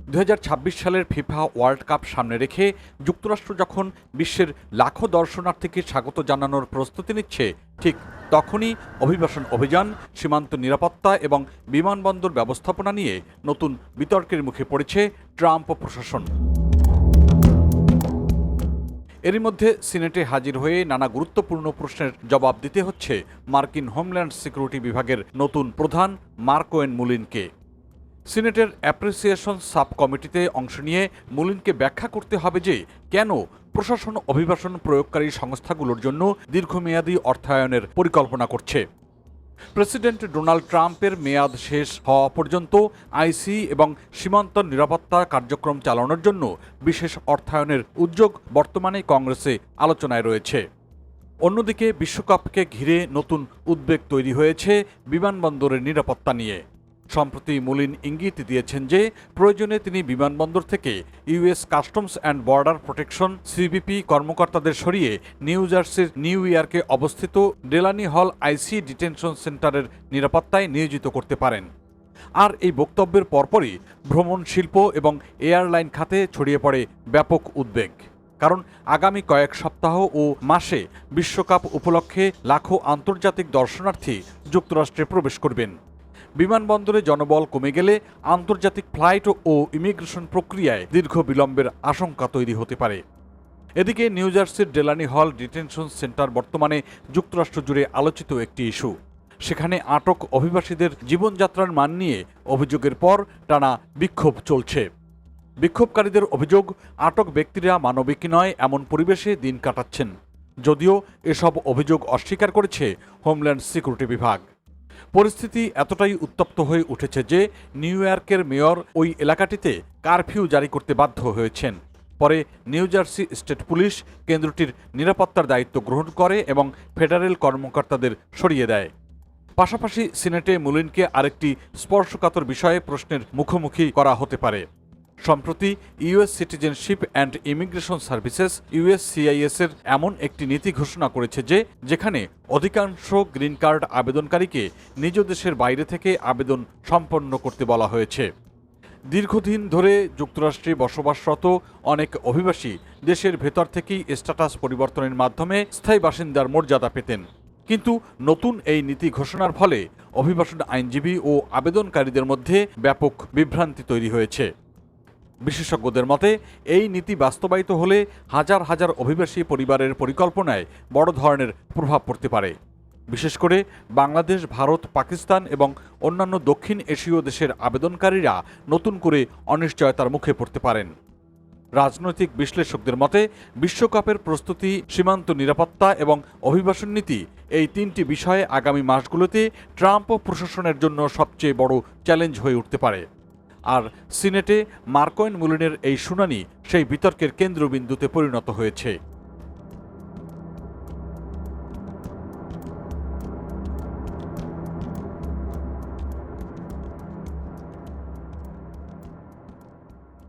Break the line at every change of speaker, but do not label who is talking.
2026 সালের FIFA world cup সামনে রেখে যুক্তরাষ্ট্র যখন বিশ্বের লাখো দর্শনার্থীকে স্বাগত জানানোর প্রস্তুতি নিচ্ছে, ঠিক তখনই অভিবাসন অভিযান, সীমান্ত নিরাপত্তা এবং বিমানবন্দর ব্যবস্থাপনা নিয়ে নতুন বিতর্কের মুখে পড়েছে ট্রাম্প প্রশাসন। এরই মধ্যে সিনেটে হাজির হয়ে নানা গুরুত্বপূর্ণ প্রশ্নের জবাব দিতে হচ্ছে মার্কিন হোমল্যান্ড সিকিউরিটি বিভাগের নতুন প্রধান মার্কোয়েন মুলিনকে। সিনেটের অ্যাপ্রিসিয়েশন সাব কমিটিতে অংশ নিয়ে মুলিনকে ব্যাখ্যা করতে হবে যে কেন প্রশাসন অভিবাসন প্রয়োগকারী সংস্থাগুলোর জন্য দীর্ঘমেয়াদী অর্থায়নের পরিকল্পনা করছে। প্রেসিডেন্ট ডোনাল্ড ট্রাম্পের মেয়াদ শেষ হওয়া পর্যন্ত আইসি এবং সীমান্ত নিরাপত্তা কার্যক্রম চালানোর জন্য বিশেষ অর্থায়নের উদ্যোগ বর্তমানে কংগ্রেসে আলোচনায় রয়েছে। অন্যদিকে বিশ্বকাপকে ঘিরে নতুন উদ্বেগ তৈরি হয়েছে বিমানবন্দরের নিরাপত্তা নিয়ে। সম্প্রতি মুলিন ইঙ্গিত দিয়েছেন যে প্রয়োজনে তিনি বিমানবন্দর থেকে US customs and border protection CBP কর্মকর্তাদের সরিয়ে নিউ জার্সির নিউ ইয়র্কে অবস্থিত ডেলানি হল আইসি ডিটেনশন সেন্টারের নিরাপত্তায় নিয়োজিত করতে পারেন। আর এই বক্তব্যের পরপরই ভ্রমণ শিল্প এবং এয়ারলাইন খাতে ছড়িয়ে পড়ে ব্যাপক উদ্বেগ। কারণ আগামী কয়েক সপ্তাহ ও মাসে বিশ্বকাপ উপলক্ষে লাখো আন্তর্জাতিক দর্শনার্থী যুক্তরাষ্ট্রে প্রবেশ করবেন। বিমানবন্দরে জনবল কমে গেলে আন্তর্জাতিক ফ্লাইট ও ইমিগ্রেশন প্রক্রিয়ায় দীর্ঘ বিলম্বের আশঙ্কা তৈরি হতে পারে। এদিকে নিউ জার্সির ডেলানি হল ডিটেনশন সেন্টার বর্তমানে যুক্তরাষ্ট্র জুড়ে আলোচিত একটি ইস্যু। সেখানে আটক অভিবাসীদের জীবনযাত্রার মান নিয়ে অভিযোগের পর টানা বিক্ষোভ চলছে। বিক্ষোভকারীদের অভিযোগ, আটক ব্যক্তিরা মানবিক নয় এমন পরিবেশে দিন কাটাচ্ছেন, যদিও এসব অভিযোগ অস্বীকার করেছে হোমল্যান্ড সিকিউরিটি বিভাগ। পরিস্থিতি এতটাই উত্তপ্ত হয়ে উঠেছে যে নিউ ইয়র্কের মেয়র ওই এলাকাটিতে কারফিউ জারি করতে বাধ্য হয়েছেন। পরে নিউ জার্সি স্টেট পুলিশ কেন্দ্রটির নিরাপত্তার দায়িত্ব গ্রহণ করে এবং ফেডারেল কর্মকর্তাদের সরিয়ে দেয়। পাশাপাশি সিনেটে মুলিনকে আরেকটি স্পর্শকাতর বিষয়ে প্রশ্নের মুখোমুখি করা হতে পারে। সম্প্রতি US citizenship and immigration services USCIS এর এমন একটি নীতি ঘোষণা করেছে যেখানে অধিকাংশ গ্রিন কার্ড আবেদনকারীকে নিজ দেশের বাইরে থেকে আবেদন সম্পন্ন করতে বলা হয়েছে। দীর্ঘদিন ধরে যুক্তরাষ্ট্রে বসবাসরত অনেক অভিবাসী দেশের ভেতর থেকেই স্ট্যাটাস পরিবর্তনের মাধ্যমে স্থায়ী বাসিন্দার মর্যাদা পেতেন। কিন্তু নতুন এই নীতি ঘোষণার ফলে অভিবাসন আইনজীবী ও আবেদনকারীদের মধ্যে ব্যাপক বিভ্রান্তি তৈরি হয়েছে। বিশেষজ্ঞদের মতে এই নীতি বাস্তবায়িত হলে হাজার হাজার অভিবাসী পরিবারের পরিকল্পনায় বড় ধরনের প্রভাব পড়তে পারে। বিশেষ করে বাংলাদেশ, ভারত, পাকিস্তান এবং অন্যান্য দক্ষিণ এশীয় দেশের আবেদনকারীরা নতুন করে অনিশ্চয়তার মুখে পড়তে পারেন। রাজনৈতিক বিশ্লেষকদের মতে বিশ্বকাপের প্রস্তুতি, সীমান্ত নিরাপত্তা এবং অভিবাসন নীতি, এই তিনটি বিষয়ে আগামী মাসগুলোতে ট্রাম্প প্রশাসনের জন্য সবচেয়ে বড় চ্যালেঞ্জ হয়ে উঠতে পারে। আর সিনেটে মার্কোয়েন মুলিনের এই শুনানি সেই বিতর্কের কেন্দ্রবিন্দুতে পরিণত হয়েছে।